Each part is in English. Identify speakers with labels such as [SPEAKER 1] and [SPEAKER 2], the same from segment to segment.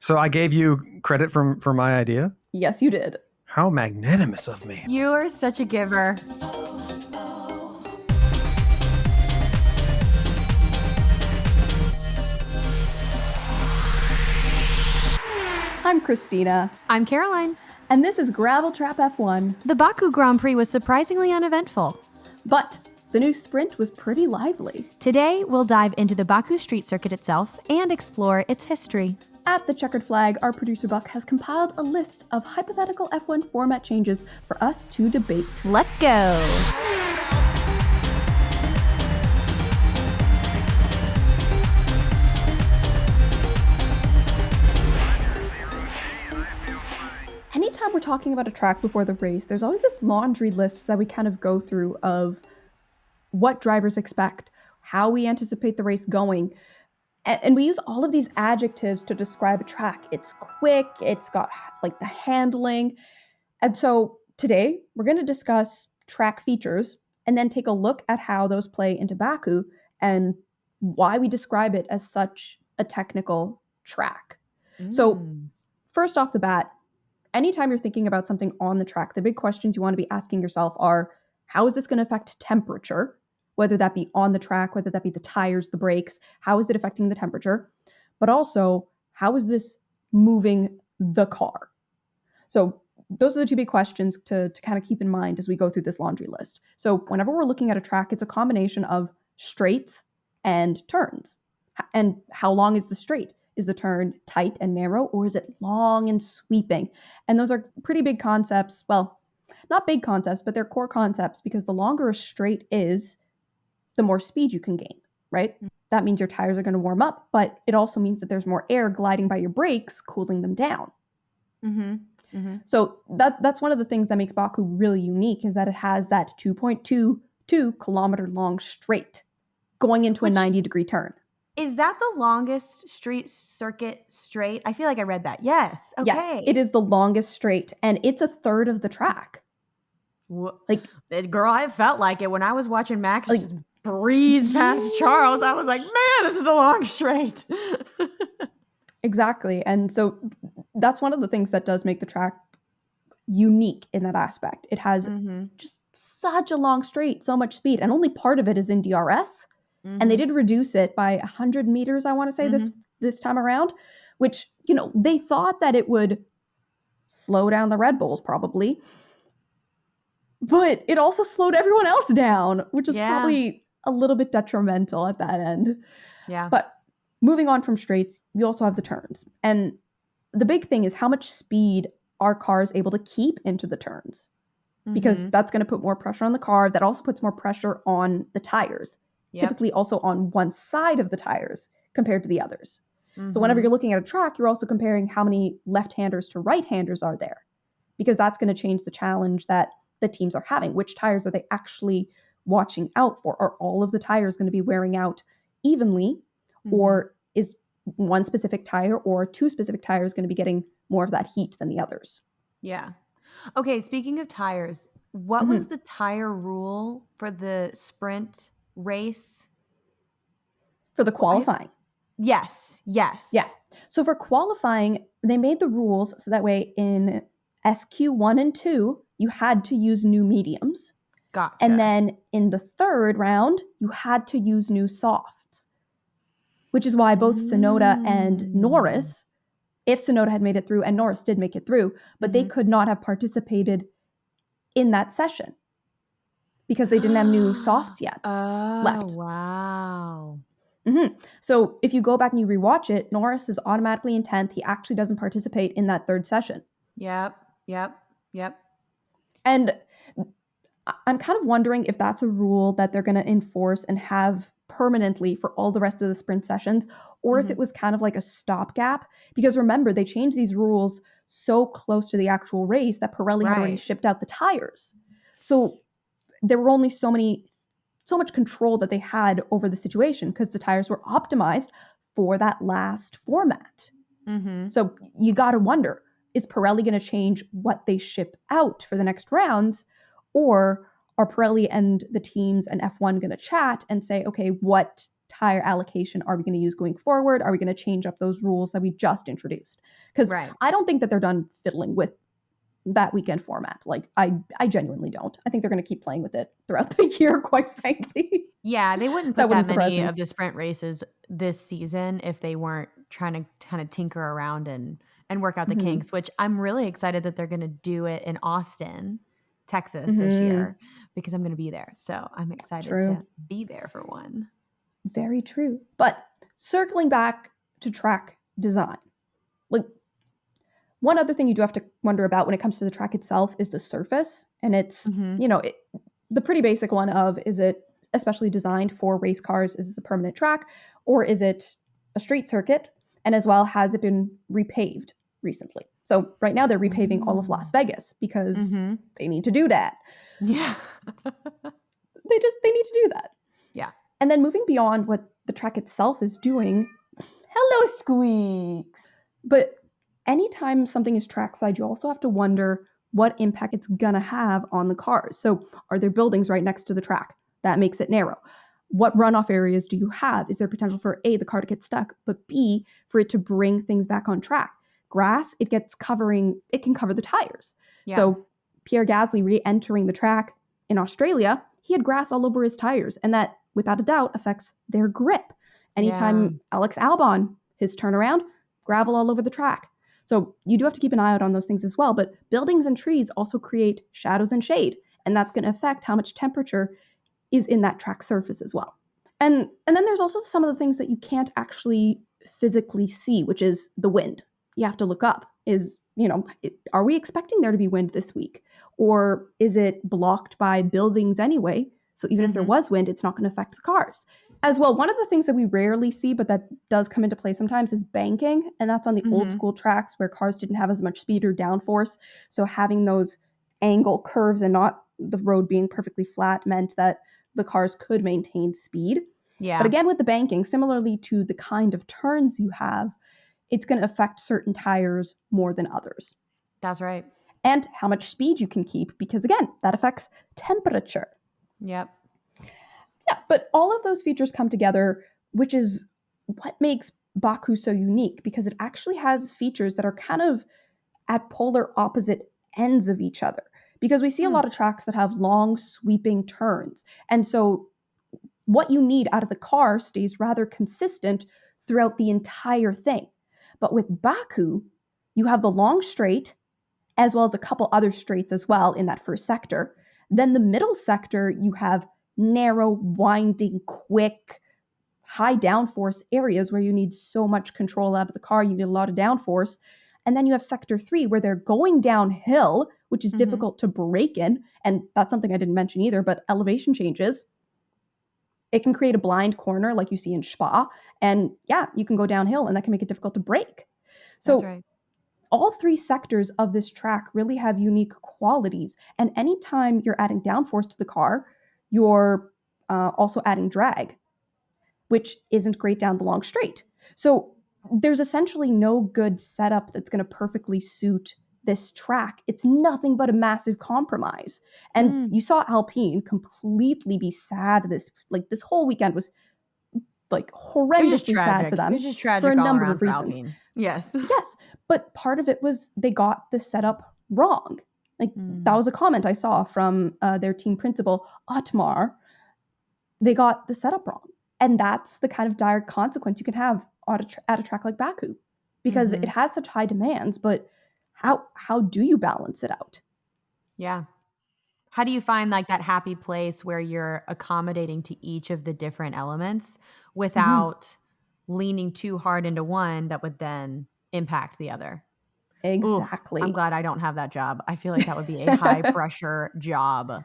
[SPEAKER 1] So I gave you credit for my idea?
[SPEAKER 2] Yes, you did.
[SPEAKER 1] How magnanimous of me.
[SPEAKER 3] You are such a giver.
[SPEAKER 2] I'm Cristina.
[SPEAKER 3] I'm Caroline.
[SPEAKER 2] And this is Gravel Trap F1.
[SPEAKER 3] The Baku Grand Prix was surprisingly uneventful.
[SPEAKER 2] But the new sprint was pretty lively.
[SPEAKER 3] Today, we'll dive into the Baku Street Circuit itself and explore its history.
[SPEAKER 2] At the Checkered Flag, our producer Buck has compiled a list of hypothetical F1 format changes for us to debate.
[SPEAKER 3] Let's go!
[SPEAKER 2] Anytime we're talking about a track before the race, there's always this laundry list that we kind of go through of what drivers expect, how we anticipate the race going. And we use all of these adjectives to describe a track. It's quick, it's got like the handling. And so today we're going to discuss track features and then take a look at how those play into Baku and why we describe it as such a technical track. So first off the bat, anytime you're thinking about something on the track, the big questions you want to be asking yourself are, how is this going to affect temperature? Whether that be on the track, whether that be the tires, the brakes, how is it affecting the temperature? But also, how is this moving the car? So those are the two big questions to kind of keep in mind as we go through this laundry list. So whenever we're looking at a track, it's a combination of straights and turns. And how long is the straight? Is the turn tight and narrow, or is it long and sweeping? And those are pretty big concepts. Well, not big concepts, but they're core concepts, because the longer a straight is, the more speed you can gain, right? That means your tires are going to warm up, but it also means that there's more air gliding by your brakes, cooling them down. So that's one of the things that makes Baku really unique, is that it has that 2.22 kilometer long straight going into a 90-degree turn.
[SPEAKER 3] Is that the longest street circuit straight? I feel like I read that. Yes. Okay.
[SPEAKER 2] Yes, it is the longest straight, and it's a third of the track.
[SPEAKER 3] Like, girl, I felt like it when I was watching Max just breeze past Charles. I was like, man, this is a long straight.
[SPEAKER 2] Exactly. And so that's one of the things that does make the track unique in that aspect. It has just such a long straight, so much speed, and only part of it is in DRS. And they did reduce it by 100 meters, I want to say, this time around, which, you know, they thought that it would slow down the Red Bulls probably. But it also slowed everyone else down, which is probably a little bit detrimental at that end.
[SPEAKER 3] Yeah.
[SPEAKER 2] But moving on from straights, we also have the turns. And the big thing is how much speed our car is able to keep into the turns. Because that's going to put more pressure on the car. That also puts more pressure on the tires. Typically also on one side of the tires compared to the others. So whenever you're looking at a track, you're also comparing how many left-handers to right-handers are there. Because that's going to change the challenge that the teams are having. Which tires are they actually watching out for? Are all of the tires going to be wearing out evenly? Or is one specific tire or two specific tires going to be getting more of that heat than the others?
[SPEAKER 3] Yeah. Okay, speaking of tires, what was the tire rule for the sprint race?
[SPEAKER 2] For the qualifying?
[SPEAKER 3] Yes.
[SPEAKER 2] Yeah. So for qualifying, they made the rules so that way in SQ1 and 2, you had to use new mediums.
[SPEAKER 3] Gotcha.
[SPEAKER 2] And then in the third round, you had to use new softs. Which is why both Tsunoda and Norris, if Tsunoda had made it through, and Norris did make it through, but they could not have participated in that session because they didn't have new softs yet left.
[SPEAKER 3] Wow.
[SPEAKER 2] So if you go back and you rewatch it, Norris is automatically in 10th. He actually doesn't participate in that third session.
[SPEAKER 3] Yep.
[SPEAKER 2] And I'm kind of wondering if that's a rule that they're going to enforce and have permanently for all the rest of the sprint sessions, or if it was kind of like a stopgap. Because remember, they changed these rules so close to the actual race that Pirelli had already shipped out the tires. So there were only so much control that they had over the situation because the tires were optimized for that last format. So you got to wonder, is Pirelli going to change what they ship out for the next rounds? Or are Pirelli and the teams and F1 going to chat and say, okay, what tire allocation are we going to use going forward? Are we going to change up those rules that we just introduced? Because I don't think that they're done fiddling with that weekend format. Like, I genuinely don't. I think they're going to keep playing with it throughout the year, quite frankly.
[SPEAKER 3] Yeah, they wouldn't put that many of the sprint races this season if they weren't trying to kind of tinker around and work out the kinks, which I'm really excited that they're going to do it in Austin, Texas this year, because I'm going to be there. So I'm excited to be there for one.
[SPEAKER 2] Very true. But circling back to track design, like, one other thing you do have to wonder about when it comes to the track itself is the surface. And it's, the pretty basic one of, is it especially designed for race cars? Is this a permanent track, or is it a street circuit? And as well, has it been repaved recently? So right now they're repaving all of Las Vegas because they need to do that.
[SPEAKER 3] Yeah.
[SPEAKER 2] they need to do that.
[SPEAKER 3] Yeah.
[SPEAKER 2] And then moving beyond what the track itself is doing, hello Squeaks. But anytime something is trackside, you also have to wonder what impact it's gonna have on the cars. So are there buildings right next to the track? That makes it narrow. What runoff areas do you have? Is there potential for A, the car to get stuck, but B, for it to bring things back on track? Grass, it can cover the tires. Yeah. So Pierre Gasly re-entering the track in Australia, he had grass all over his tires, and that, without a doubt, affects their grip. Anytime Alex Albon, his turnaround, gravel all over the track. So you do have to keep an eye out on those things as well. But buildings and trees also create shadows and shade, and that's going to affect how much temperature is in that track surface as well. And then there's also some of the things that you can't actually physically see, which is the wind. You have to look up. Are we expecting there to be wind this week? Or is it blocked by buildings anyway? So even if there was wind, it's not going to affect the cars. As well, one of the things that we rarely see, but that does come into play sometimes, is banking. And that's on the old school tracks where cars didn't have as much speed or downforce. So having those angle curves and not the road being perfectly flat meant that the cars could maintain speed. Yeah. But again, with the banking, similarly to the kind of turns you have, it's going to affect certain tires more than others.
[SPEAKER 3] That's right.
[SPEAKER 2] And how much speed you can keep, because again, that affects temperature.
[SPEAKER 3] Yep.
[SPEAKER 2] Yeah, but all of those features come together, which is what makes Baku so unique, because it actually has features that are kind of at polar opposite ends of each other. Because we see a lot of tracks that have long sweeping turns. And so what you need out of the car stays rather consistent throughout the entire thing. But with Baku, you have the long straight, as well as a couple other straights as well in that first sector. Then the middle sector, you have narrow, winding, quick, high downforce areas where you need so much control out of the car. You need a lot of downforce. And then you have sector 3 where they're going downhill, which is difficult to brake in. And that's something I didn't mention either, but elevation changes. It can create a blind corner like you see in Spa. And yeah, you can go downhill and that can make it difficult to brake. So that's right. All 3 sectors of this track really have unique qualities. And anytime you're adding downforce to the car, you're also adding drag, which isn't great down the long straight. So there's essentially no good setup that's going to perfectly suit this track. It's nothing but a massive compromise. And you saw Alpine completely be sad. This whole weekend was like horrendously sad for them.
[SPEAKER 3] It was just tragic
[SPEAKER 2] for a
[SPEAKER 3] all
[SPEAKER 2] number
[SPEAKER 3] around
[SPEAKER 2] of
[SPEAKER 3] for
[SPEAKER 2] reasons.
[SPEAKER 3] Alpine. Yes.
[SPEAKER 2] Yes. But part of it was they got the setup wrong. That was a comment I saw from their team principal, Otmar. They got the setup wrong. And that's the kind of dire consequence you can have at a track like Baku, because it has such high demands, but how do you balance it out?
[SPEAKER 3] Yeah. How do you find like that happy place where you're accommodating to each of the different elements without leaning too hard into one that would then impact the other?
[SPEAKER 2] Exactly.
[SPEAKER 3] Ooh, I'm glad I don't have that job. I feel like that would be a high pressure job.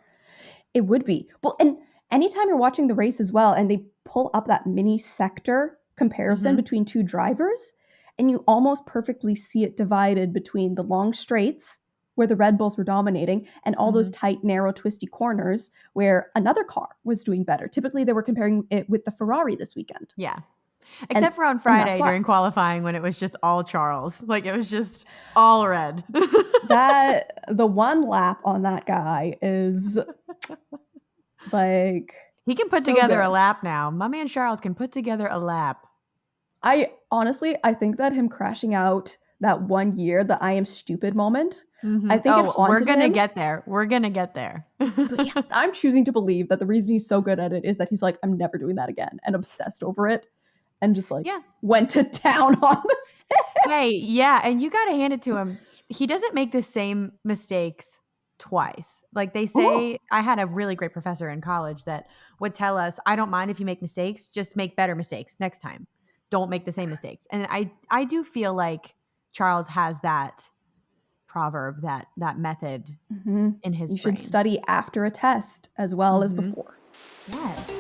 [SPEAKER 2] It would be. Well, and anytime you're watching the race as well, and they pull up that mini sector comparison between 2 drivers, and you almost perfectly see it divided between the long straights, where the Red Bulls were dominating, and all those tight, narrow, twisty corners where another car was doing better. Typically, they were comparing it with the Ferrari this weekend.
[SPEAKER 3] Yeah. Except for on Friday during qualifying when it was just all Charles. Like, it was just all red.
[SPEAKER 2] The one lap on that guy is like...
[SPEAKER 3] He can put together a lap now. My man Charles can put together a lap.
[SPEAKER 2] I think that him crashing out that one year, the I am stupid moment, I think it haunted
[SPEAKER 3] we're gonna
[SPEAKER 2] him.
[SPEAKER 3] get there. We're gonna get there.
[SPEAKER 2] But yeah, I'm choosing to believe that the reason he's so good at it is that he's like, I'm never doing that again, and obsessed over it, and just like went to town on the set.
[SPEAKER 3] Hey, yeah, and you gotta hand it to him. He doesn't make the same mistakes twice. Like they say, I had a really great professor in college that would tell us, I don't mind if you make mistakes, just make better mistakes next time. Don't make the same mistakes. And I do feel like Charles has that proverb, that method in his brain.
[SPEAKER 2] You should study after a test as well as before.
[SPEAKER 3] Yes.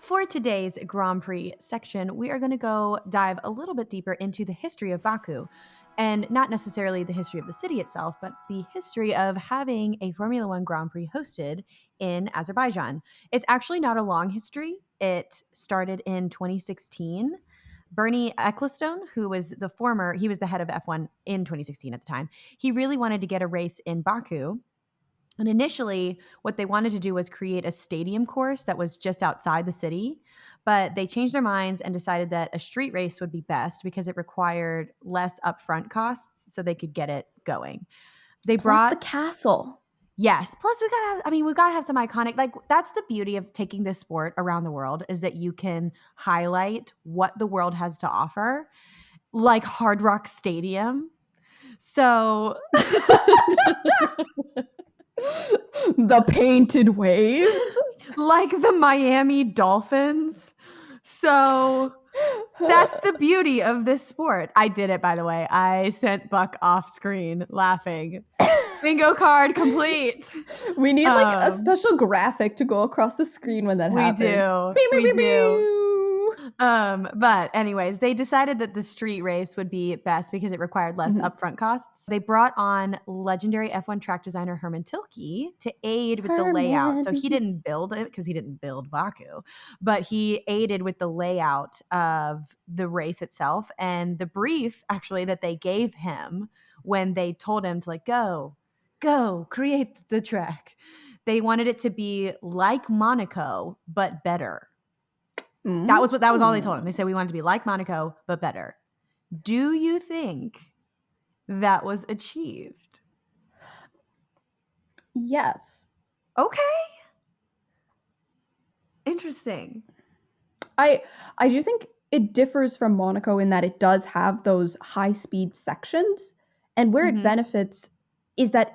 [SPEAKER 3] For today's Grand Prix section, we are going to go dive a little bit deeper into the history of Baku. And not necessarily the history of the city itself, but the history of having a Formula One Grand Prix hosted in Azerbaijan. It's actually not a long history. It started in 2016. Bernie Ecclestone, who was he was the head of F1 in 2016 at the time. He really wanted to get a race in Baku. And initially, what they wanted to do was create a stadium course that was just outside the city. But they changed their minds and decided that a street race would be best because it required less upfront costs so they could get it going. They brought
[SPEAKER 2] the castle.
[SPEAKER 3] Yes. Plus, we gotta have some iconic, like that's the beauty of taking this sport around the world, is that you can highlight what the world has to offer, like Hard Rock Stadium. So
[SPEAKER 2] the painted waves,
[SPEAKER 3] like the Miami Dolphins. So that's the beauty of this sport. I did it, by the way. I sent Buck off screen laughing. Bingo card complete.
[SPEAKER 2] We need like a special graphic to go across the screen when that happens.
[SPEAKER 3] We do. But anyways, they decided that the street race would be best because it required less upfront costs. They brought on legendary F1 track designer Herman Tilke to aid with the layout. So he didn't build it because he didn't build Baku, but he aided with the layout of the race itself. And the brief actually that they gave him when they told him to like go create the track, they wanted it to be like Monaco but better. That was all they told him. They said we wanted to be like Monaco but better. Do you think that was achieved?
[SPEAKER 2] Yes.
[SPEAKER 3] Okay. Interesting.
[SPEAKER 2] I do think it differs from Monaco in that it does have those high-speed sections, and where it benefits is that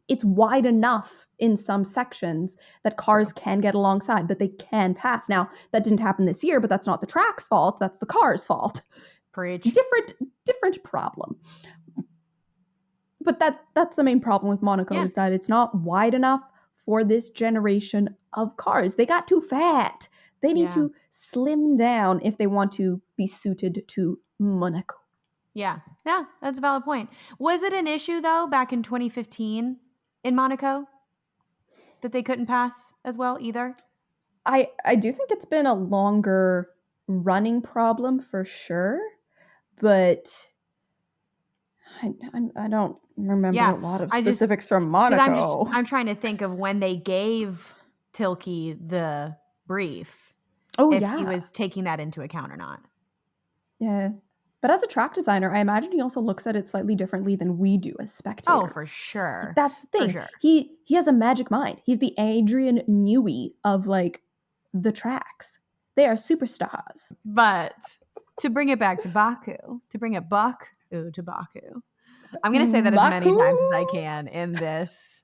[SPEAKER 2] it's wide enough in some sections that cars can get alongside, that they can pass. Now, that didn't happen this year, but that's not the track's fault. That's the car's fault.
[SPEAKER 3] Preach.
[SPEAKER 2] Different problem. But that's the main problem with Monaco is that it's not wide enough for this generation of cars. They got too fat. They need to slim down if they want to be suited to Monaco.
[SPEAKER 3] Yeah, that's a valid point. Was it an issue, though, back in 2015 in Monaco that they couldn't pass as well either?
[SPEAKER 2] I do think it's been a longer running problem for sure, but I don't remember a lot of specifics from Monaco.
[SPEAKER 3] I'm trying to think of when they gave Tilke the brief. He was taking that into account or not.
[SPEAKER 2] Yeah. But as a track designer, I imagine he also looks at it slightly differently than we do as spectators.
[SPEAKER 3] Oh, for sure.
[SPEAKER 2] That's the thing.
[SPEAKER 3] For sure.
[SPEAKER 2] He has a magic mind. He's the Adrian Newey of like the tracks. They are superstars.
[SPEAKER 3] But to bring it back to Baku, to bring it to Baku, I'm going to say that as many times as I can in this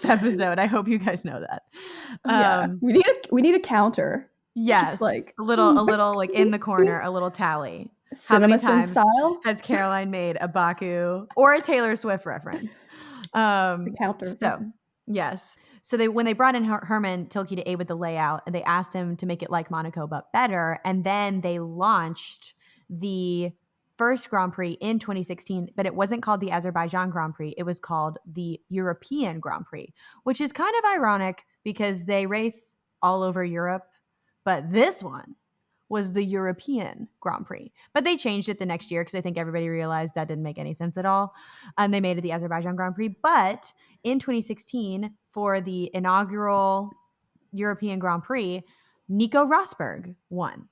[SPEAKER 3] episode. I hope you guys know that.
[SPEAKER 2] We need a counter.
[SPEAKER 3] Yes, just like a little like in the corner, a little tally. How many times
[SPEAKER 2] style?
[SPEAKER 3] Has Caroline made a Baku or a Taylor Swift reference?
[SPEAKER 2] The counter.
[SPEAKER 3] So yes. So when they brought in Herman Tilke to aid with the layout, and they asked him to make it like Monaco but better, and then they launched the first Grand Prix in 2016, but it wasn't called the Azerbaijan Grand Prix. It was called the European Grand Prix, which is kind of ironic because they race all over Europe, but this one was the European Grand Prix. But they changed it the next year because I think everybody realized that didn't make any sense at all. And they made it the Azerbaijan Grand Prix. But in 2016, for the inaugural European Grand Prix, Nico Rosberg won.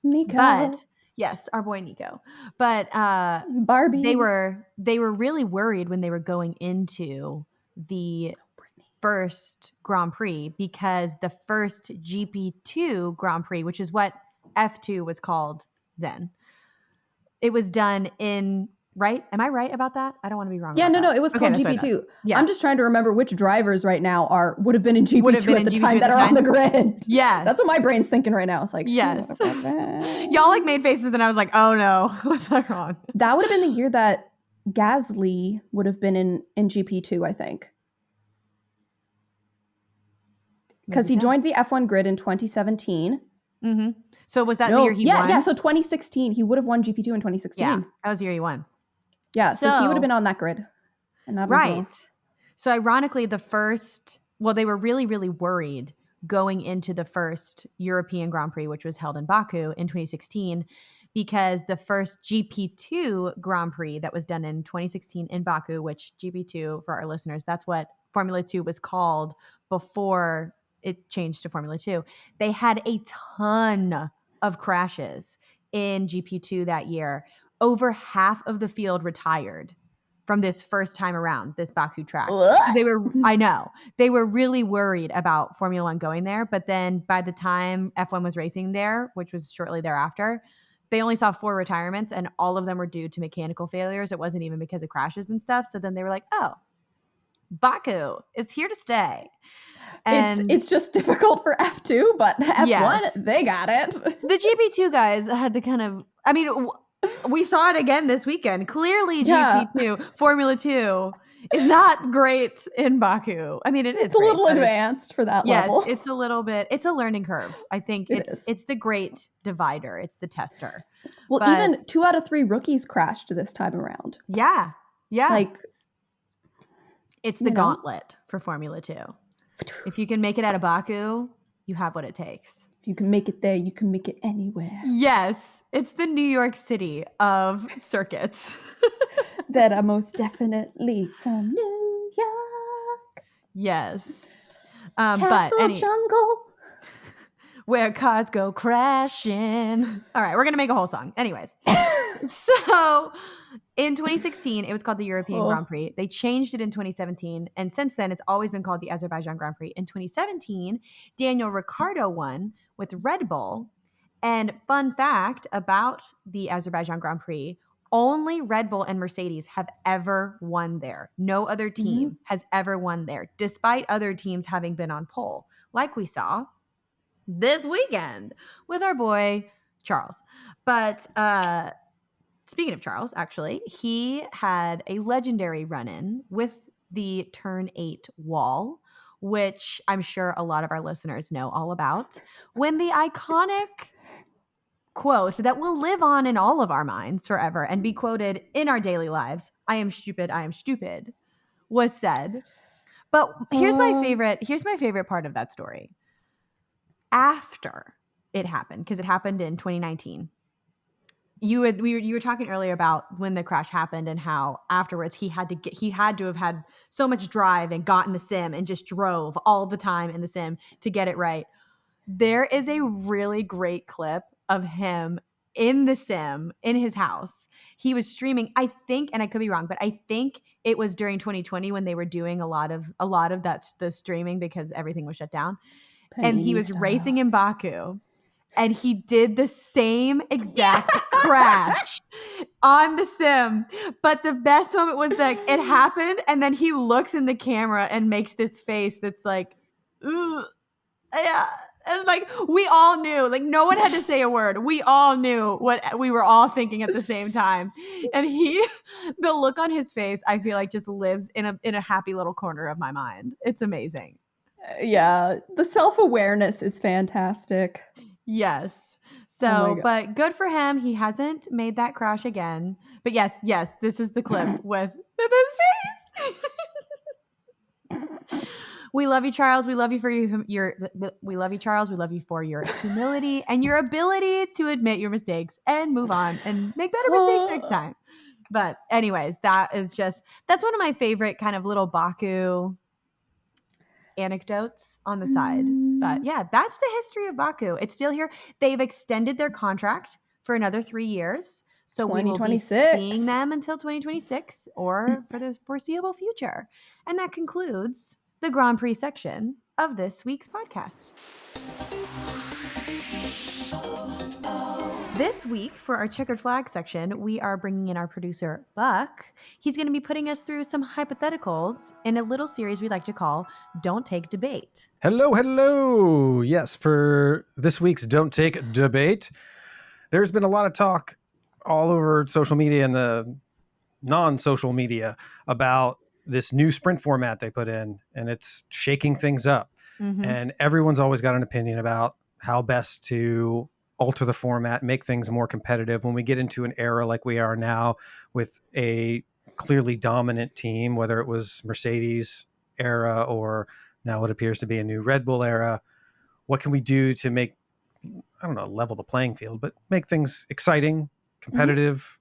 [SPEAKER 2] Nico.
[SPEAKER 3] But yes, our boy Nico. But
[SPEAKER 2] Barbie.
[SPEAKER 3] They were really worried when they were going into the first Grand Prix because the first GP2 Grand Prix, which is what F2 was called then, it was done in, right? Am I right about that? I don't want to be wrong.
[SPEAKER 2] Yeah,
[SPEAKER 3] about
[SPEAKER 2] no,
[SPEAKER 3] that.
[SPEAKER 2] it was called GP2. Yeah. I'm just trying to remember which drivers right now would have been in GP2 at the time that are on the grid.
[SPEAKER 3] Yes.
[SPEAKER 2] That's what my brain's thinking right now. It's like,
[SPEAKER 3] yes. Y'all like made faces and I was like, oh no, was I wrong?
[SPEAKER 2] That would have been the year that Gasly would have been in GP2, I think. Because he joined the F1 grid in 2017.
[SPEAKER 3] Mm-hmm. So was that the year he won?
[SPEAKER 2] Yeah, so 2016. He would have won GP2 in 2016.
[SPEAKER 3] Yeah, that was the year he won.
[SPEAKER 2] Yeah, so he would have been on that grid. And not
[SPEAKER 3] right. So ironically, they were really, really worried going into the first European Grand Prix, which was held in Baku in 2016, because the first GP2 Grand Prix that was done in 2016 in Baku, which GP2, for our listeners, that's what Formula 2 was called before it changed to Formula 2. They had a ton of crashes in GP2 that year. Over half of the field retired from this first time around, this Baku track. So they were really worried about Formula 1 going there. But then by the time F1 was racing there, which was shortly thereafter, they only saw 4 retirements and all of them were due to mechanical failures. It wasn't even because of crashes and stuff. So then they were like, oh, Baku is here to stay. And
[SPEAKER 2] it's just difficult for F2, but F1, they got it.
[SPEAKER 3] The GP2 guys had to kind of, I mean, we saw it again this weekend. Clearly GP2, Formula 2 is not great in Baku. I mean, it's
[SPEAKER 2] a little advanced for that level.
[SPEAKER 3] Yes, it's a little bit, it's a learning curve. I think it's the great divider. It's the tester.
[SPEAKER 2] Well, even 2 out of 3 rookies crashed this time around.
[SPEAKER 3] Yeah. Yeah.
[SPEAKER 2] Like,
[SPEAKER 3] it's the gauntlet for Formula 2. If you can make it out of Baku, you have what it takes.
[SPEAKER 2] If you can make it there, you can make it anywhere.
[SPEAKER 3] Yes. It's the New York City of circuits.
[SPEAKER 2] That are most definitely from New York.
[SPEAKER 3] Yes.
[SPEAKER 2] Castle Jungle.
[SPEAKER 3] Where cars go crashing. All right, we're going to make a whole song. Anyways. So in 2016, it was called the European Grand Prix. They changed it in 2017. And since then, it's always been called the Azerbaijan Grand Prix. In 2017, Daniel Ricciardo won with Red Bull. And fun fact about the Azerbaijan Grand Prix, only Red Bull and Mercedes have ever won there. No other team has ever won there, despite other teams having been on pole, like we saw this weekend with our boy Charles. But speaking of Charles, actually, he had a legendary run-in with the Turn 8 wall, which I'm sure a lot of our listeners know all about, when the iconic quote that will live on in all of our minds forever and be quoted in our daily lives, I am stupid, was said. But here's my favorite part of that story. After it happened, because it happened in 2019, you were talking earlier about when the crash happened and how afterwards he had to have had so much drive and got in the sim and just drove all the time in the sim to get it right. There is a really great clip of him in the sim in his house. He was streaming, I think, and I could be wrong, but I think it was during 2020 when they were doing a lot of the streaming because everything was shut down. And he was racing in Baku, and he did the same exact crash on the sim. But the best moment was that it happened, and then he looks in the camera and makes this face that's like, ooh, yeah. And like, we all knew, like no one had to say a word. We all knew what we were all thinking at the same time. And the look on his face, I feel like just lives in a happy little corner of my mind. It's amazing.
[SPEAKER 2] Yeah, the self-awareness is fantastic.
[SPEAKER 3] Yes. So, but good for him. He hasn't made that crash again. But yes, this is the clip with his face. We love you, Charles. We love you for we love you, Charles. We love you for your humility and your ability to admit your mistakes and move on and make better mistakes next time. But anyways, that's one of my favorite kind of little Baku anecdotes on the side. But yeah, that's the history of Baku. It's still here. They've extended their contract for another 3 years. So we will be seeing them until 2026 or for the foreseeable future. And that concludes the Grand Prix section of this week's podcast. This week, for our checkered flag section, we are bringing in our producer, Buck. He's going to be putting us through some hypotheticals in a little series we like to call Don't Take Debate.
[SPEAKER 1] Hello. Yes, for this week's Don't Take Debate, there's been a lot of talk all over social media and the non-social media about this new sprint format they put in, and it's shaking things up. Mm-hmm. And everyone's always got an opinion about how best to alter the format, make things more competitive when we get into an era like we are now with a clearly dominant team, whether it was Mercedes era or now what appears to be a new Red Bull era. What can we do to make, I don't know, level the playing field, but make things exciting, competitive,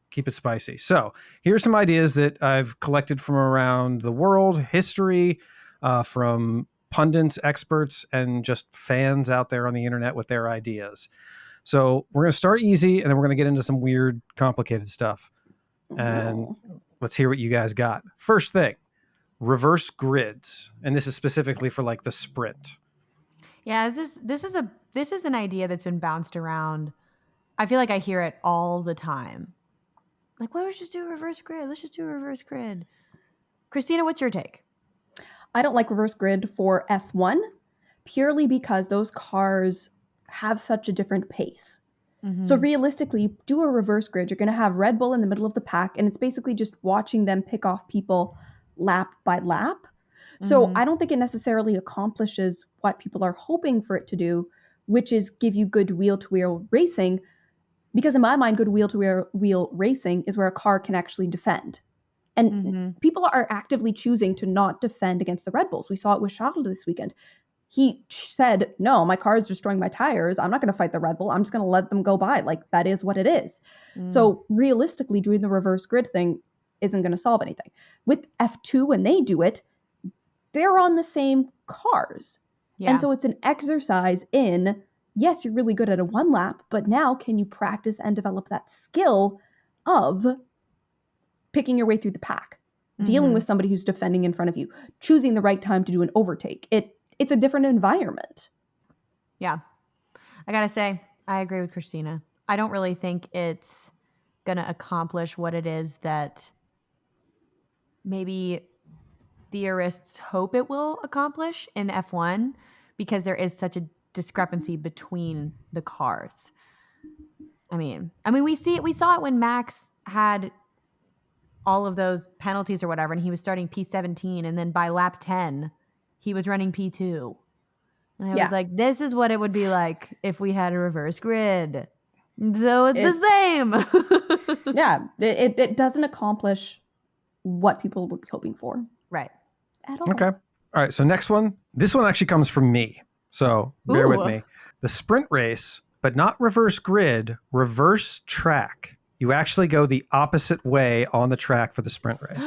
[SPEAKER 1] keep it spicy. So here's some ideas that I've collected from around the world, history, from pundits, experts, and just fans out there on the internet with their ideas. So we're going to start easy, and then we're going to get into some weird, complicated stuff. And let's hear what you guys got. First thing, reverse grids. And this is specifically for like the sprint.
[SPEAKER 3] Yeah, this is an idea that's been bounced around. I feel like I hear it all the time. Like, well, let's just do a reverse grid. Let's just do a reverse grid. Cristina, what's your take?
[SPEAKER 2] I don't like reverse grid for F1 purely because those cars have such a different pace. Mm-hmm. So realistically, do a reverse grid. You're going to have Red Bull in the middle of the pack, and it's basically just watching them pick off people lap by lap. So I don't think it necessarily accomplishes what people are hoping for it to do, which is give you good wheel-to-wheel racing. Because in my mind, good wheel-to-wheel racing is where a car can actually defend. And people are actively choosing to not defend against the Red Bulls. We saw it with Charles this weekend. He said, no, my car is destroying my tires. I'm not going to fight the Red Bull. I'm just going to let them go by. Like, that is what it is. So realistically, doing the reverse grid thing isn't going to solve anything. With F2, when they do it, they're on the same cars. Yeah. And so it's an exercise in, yes, you're really good at a one lap, but now can you practice and develop that skill of picking your way through the pack, dealing with somebody who's defending in front of you, choosing the right time to do an overtake. It's a different environment.
[SPEAKER 3] Yeah. I got to say, I agree with Cristina. I don't really think it's going to accomplish what it is that maybe theorists hope it will accomplish in F1 because there is such a discrepancy between the cars. I mean, we saw it when Max had all of those penalties or whatever, and he was starting P17, and then by lap 10, he was running P2. And I was like, this is what it would be like if we had a reverse grid. So it's the same.
[SPEAKER 2] Yeah, it doesn't accomplish what people would be hoping for.
[SPEAKER 3] Right.
[SPEAKER 2] At all.
[SPEAKER 1] Okay. All right, so next one. This one actually comes from me, so bear with me. The sprint race, but not reverse grid, reverse track. You actually go the opposite way on the track for the sprint race.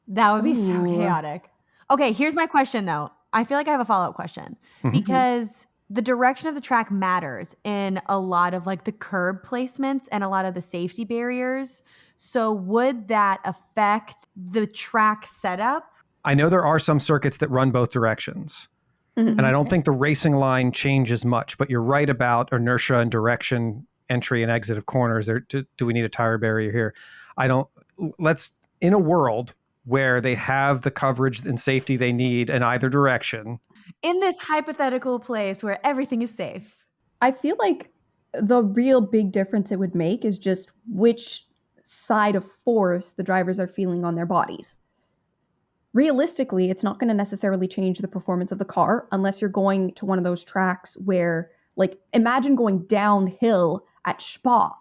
[SPEAKER 3] That would be so chaotic. Okay, here's my question, though. I feel like I have a follow-up question. Because the direction of the track matters in a lot of like the curb placements and a lot of the safety barriers. So would that affect the track setup?
[SPEAKER 1] I know there are some circuits that run both directions. And I don't think the racing line changes much, but you're right about inertia and direction, entry and exit of corners. Do we need a tire barrier here? In a world where they have the coverage and safety they need in either direction.
[SPEAKER 3] In this hypothetical place where everything is safe.
[SPEAKER 2] I feel like the real big difference it would make is just which side of force the drivers are feeling on their bodies. Realistically, it's not going to necessarily change the performance of the car unless you're going to one of those tracks where, like, imagine going downhill at Spa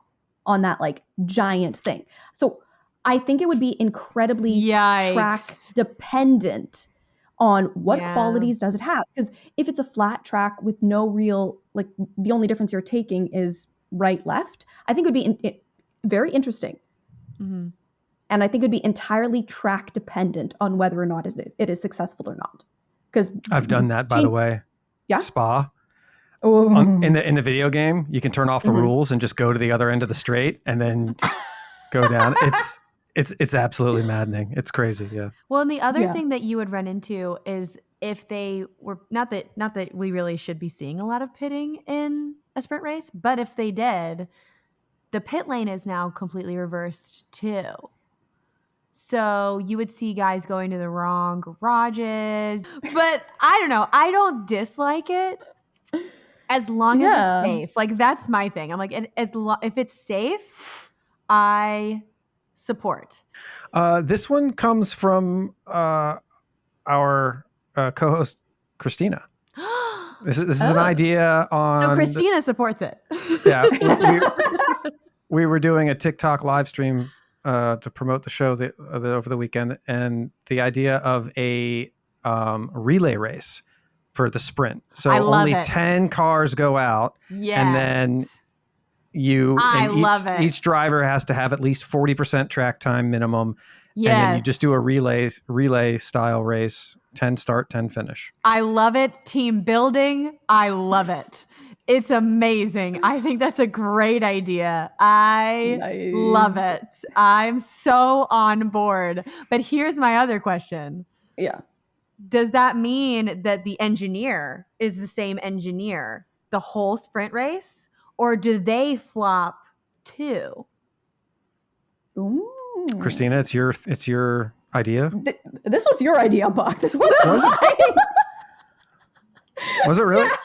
[SPEAKER 2] on that, like, giant thing. So I think it would be incredibly track dependent on what qualities does it have. Because if it's a flat track with no real, like the only difference you're taking is right, left, I think it would be very interesting. Mm-hmm. And I think it would be entirely track dependent on whether or not it is successful or not. Because
[SPEAKER 1] I've done that, by the way.
[SPEAKER 2] Yeah.
[SPEAKER 1] Spa. In the video game, you can turn off the rules and just go to the other end of the straight and then go down. It's absolutely maddening. It's crazy. Yeah.
[SPEAKER 3] Well, and the other thing that you would run into is if they were not that we really should be seeing a lot of pitting in a sprint race, but if they did, the pit lane is now completely reversed too. So you would see guys going to the wrong garages. But I don't know. I don't dislike it as long as it's safe. Like, that's my thing. I'm like, if it's safe, I support.
[SPEAKER 1] This one comes from our co-host, Cristina. This is an idea on...
[SPEAKER 3] So Cristina supports it.
[SPEAKER 1] Yeah. We were doing a TikTok live stream to promote the show over the weekend, and the idea of a relay race for the sprint. So only 10 cars go out, and then each driver has to have at least 40% track time minimum. Yes. And then you just do a relay style race, 10 start, 10 finish.
[SPEAKER 3] I love it. Team building. I love it. It's amazing. I think that's a great idea. I love it. I'm so on board. But here's my other question.
[SPEAKER 2] Yeah.
[SPEAKER 3] Does that mean that the engineer is the same engineer the whole sprint race? Or do they flop too?
[SPEAKER 2] Ooh.
[SPEAKER 1] Cristina, it's your idea.
[SPEAKER 2] This was your idea, Buck. This wasn't mine.
[SPEAKER 1] Was it really?
[SPEAKER 2] Yeah.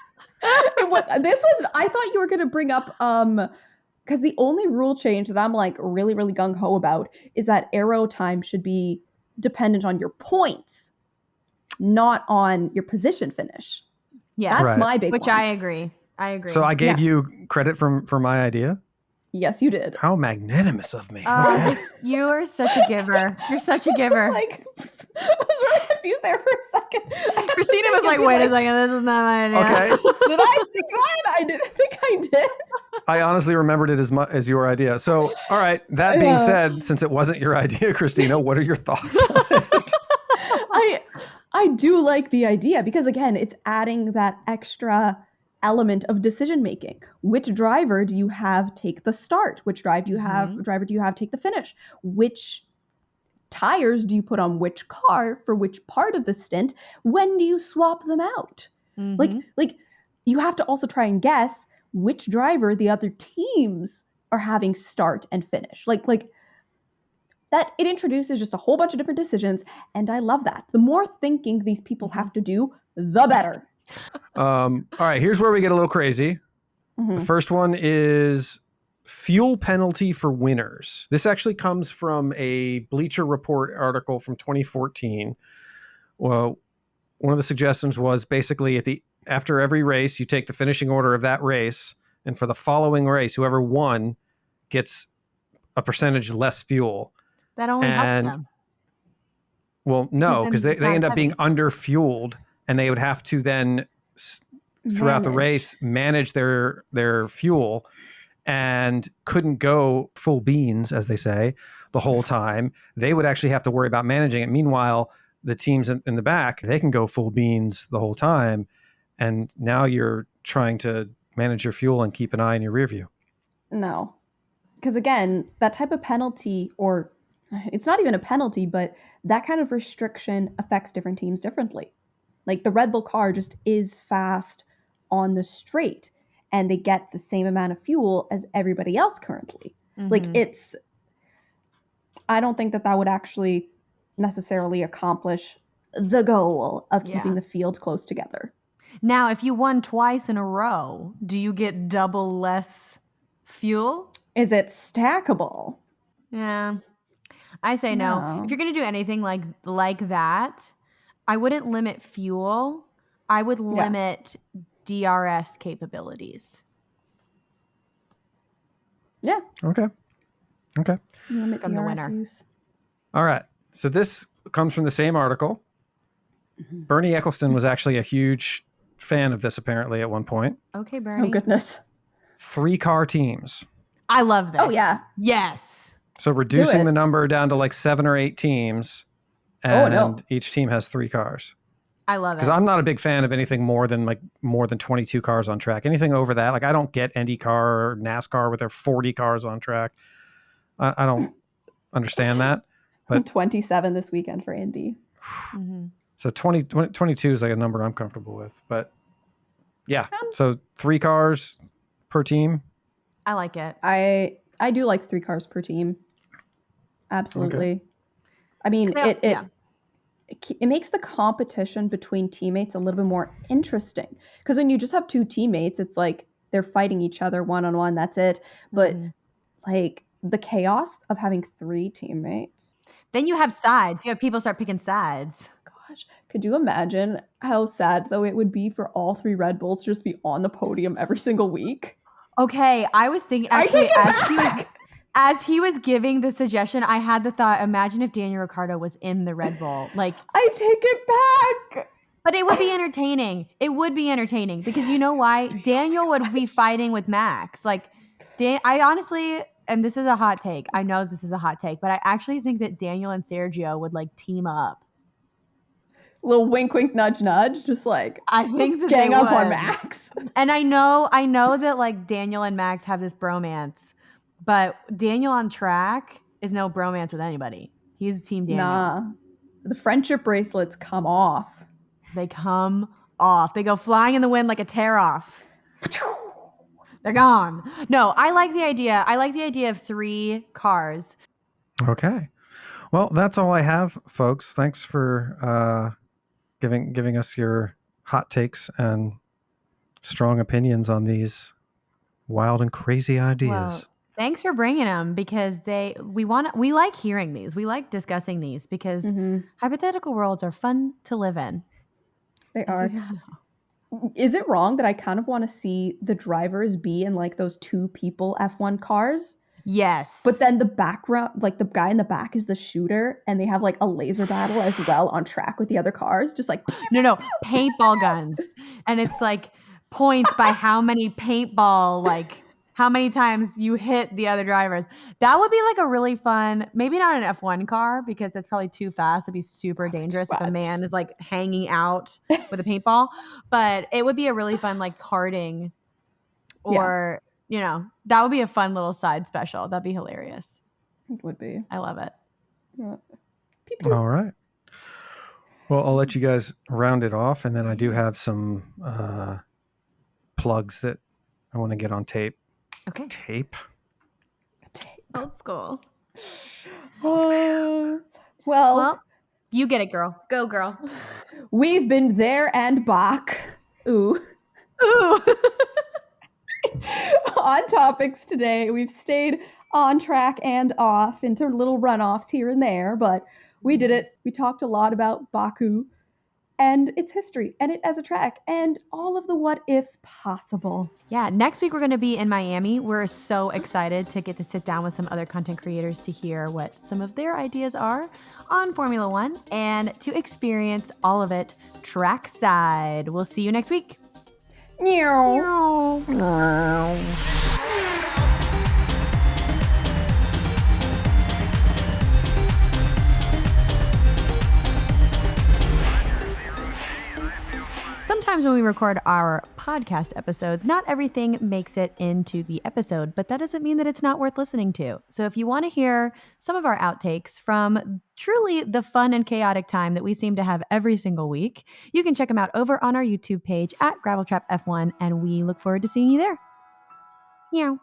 [SPEAKER 2] I thought you were going to bring up, because the only rule change that I'm like really, really gung-ho about is that aero time should be dependent on your points, not on your position finish. Yeah, that's my big
[SPEAKER 3] one. Which I agree.
[SPEAKER 1] So I gave you credit for my idea?
[SPEAKER 2] Yes, you did.
[SPEAKER 1] How magnanimous of me.
[SPEAKER 3] Okay. You are such a giver. You're such a giver.
[SPEAKER 2] I was really confused there for a second.
[SPEAKER 3] Christina was like, wait a second, this is not my idea.
[SPEAKER 1] Okay.
[SPEAKER 2] Did I think that? I didn't think I did.
[SPEAKER 1] I honestly remembered it as your idea. So, all right. That being said, since it wasn't your idea, Cristina, what are your thoughts on it?
[SPEAKER 2] I do like the idea because, again, it's adding that extra element of decision making. Which driver do you have take the start? Which driver do you have take the finish? Which tires do you put on which car for which part of the stint? When do you swap them out? Like you have to also try and guess which driver the other teams are having start and finish. Like that, it introduces just a whole bunch of different decisions, and I love that. The more thinking these people have to do, the better.
[SPEAKER 1] All right, here's where we get a little crazy. The first one is fuel penalty for winners. This actually comes from a Bleacher Report article from 2014. Well, one of the suggestions was basically after every race, you take the finishing order of that race, and for the following race, whoever won gets a percentage less fuel.
[SPEAKER 3] That only helps them.
[SPEAKER 1] Well, no, because they end up being under-fueled, and they would have to then, throughout the race, manage their fuel, and couldn't go full beans, as they say, the whole time. They would actually have to worry about managing it. Meanwhile, the teams in the back, they can go full beans the whole time, and now you're trying to manage your fuel and keep an eye on your rear view.
[SPEAKER 2] No. Because again, that type of penalty, or it's not even a penalty, but that kind of restriction affects different teams differently. Like the Red Bull car just is fast on the straight, and they get the same amount of fuel as everybody else currently. Like I don't think that would actually necessarily accomplish the goal of keeping the field close together.
[SPEAKER 3] Now, if you won twice in a row, do you get double less fuel?
[SPEAKER 2] Is it stackable?
[SPEAKER 3] Yeah. I say no. If you're going to do anything like that, I wouldn't limit fuel. I would limit DRS capabilities.
[SPEAKER 2] Yeah.
[SPEAKER 1] Okay.
[SPEAKER 2] Limit
[SPEAKER 3] from
[SPEAKER 2] DRS
[SPEAKER 3] the winner.
[SPEAKER 2] Use.
[SPEAKER 1] All right. So this comes from the same article. Bernie Eccleston was actually a huge fan of this apparently at one point.
[SPEAKER 3] Okay, Bernie.
[SPEAKER 2] Oh, goodness.
[SPEAKER 1] 3-car teams.
[SPEAKER 3] I love this.
[SPEAKER 2] Oh, yeah.
[SPEAKER 3] Yes.
[SPEAKER 1] So reducing the number down to like 7 or 8 teams, and each team has 3 cars.
[SPEAKER 3] I love it.
[SPEAKER 1] Because I'm not a big fan of anything more than 22 cars on track. Anything over that, like I don't get IndyCar or NASCAR with their 40 cars on track. I don't understand that. But
[SPEAKER 2] 27 this weekend for Indy.
[SPEAKER 1] So 22 is like a number I'm comfortable with. But yeah, so 3 cars per team.
[SPEAKER 3] I like it.
[SPEAKER 2] I do like 3 cars per team. Absolutely. Okay. I mean, it makes the competition between teammates a little bit more interesting. Because when you just have 2 teammates, it's like they're fighting each other one-on-one. That's it. But like the chaos of having 3 teammates.
[SPEAKER 3] Then you have sides. You have people start picking sides.
[SPEAKER 2] Gosh, could you imagine how sad though it would be for all 3 Red Bulls to just be on the podium every single week?
[SPEAKER 3] Okay, I was thinking actually as he was giving the suggestion, I had the thought, imagine if Daniel Ricciardo was in the Red Bull. Like,
[SPEAKER 2] I take it back.
[SPEAKER 3] But it would be entertaining. It would be entertaining because you know why? Daniel would be fighting with Max. Like, I honestly, and this is a hot take. I know this is a hot take, but I actually think that Daniel and Sergio would like team up.
[SPEAKER 2] Little wink, wink, nudge, nudge. Just like,
[SPEAKER 3] I think
[SPEAKER 2] let's gang up on Max.
[SPEAKER 3] And I know that like Daniel and Max have this bromance, but Daniel on track is no bromance with anybody. He's Team Daniel.
[SPEAKER 2] Nah, the friendship bracelets come off.
[SPEAKER 3] They come off. They go flying in the wind like a tear off. They're gone. No, I like the idea. I like the idea of 3 cars.
[SPEAKER 1] Okay. Well, that's all I have, folks. Thanks for giving us your hot takes and strong opinions on these wild and crazy ideas.
[SPEAKER 3] Well, thanks for bringing them because we like hearing these. We like discussing these because hypothetical worlds are fun to live in.
[SPEAKER 2] They are. Is it wrong that I kind of want to see the drivers be in like those 2 people F1 cars?
[SPEAKER 3] Yes.
[SPEAKER 2] But then the background, like the guy in the back is the shooter and they have like a laser battle as well on track with the other cars. Just like,
[SPEAKER 3] no, paintball guns. And it's like points by how many paintball, like how many times you hit the other drivers. That would be like a really fun, maybe not an F1 car because that's probably too fast. It'd be super dangerous if a man is like hanging out with a paintball. But it would be a really fun like karting or, you know, that would be a fun little side special. That'd be hilarious.
[SPEAKER 2] It would be.
[SPEAKER 3] I love it.
[SPEAKER 1] All right. Well, I'll let you guys round it off. And then I do have some plugs that I want to get on tape.
[SPEAKER 3] Okay.
[SPEAKER 1] Tape.
[SPEAKER 3] Old school.
[SPEAKER 2] Well,
[SPEAKER 3] you get it, girl. Go, girl.
[SPEAKER 2] We've been there and back. Ooh. On topics today, we've stayed on track and off into little runoffs here and there, but we did it. We talked a lot about Baku and its history and it as a track and all of the what ifs possible.
[SPEAKER 3] Yeah, next week we're going to be in Miami. We're so excited to get to sit down with some other content creators to hear what some of their ideas are on Formula One and to experience all of it trackside. We'll see you next week.
[SPEAKER 2] Meow.
[SPEAKER 3] Sometimes when we record our podcast episodes, not everything makes it into the episode, but that doesn't mean that it's not worth listening to. So if you want to hear some of our outtakes from truly the fun and chaotic time that we seem to have every single week, you can check them out over on our YouTube page at Gravel Trap F1, and we look forward to seeing you there. Meow.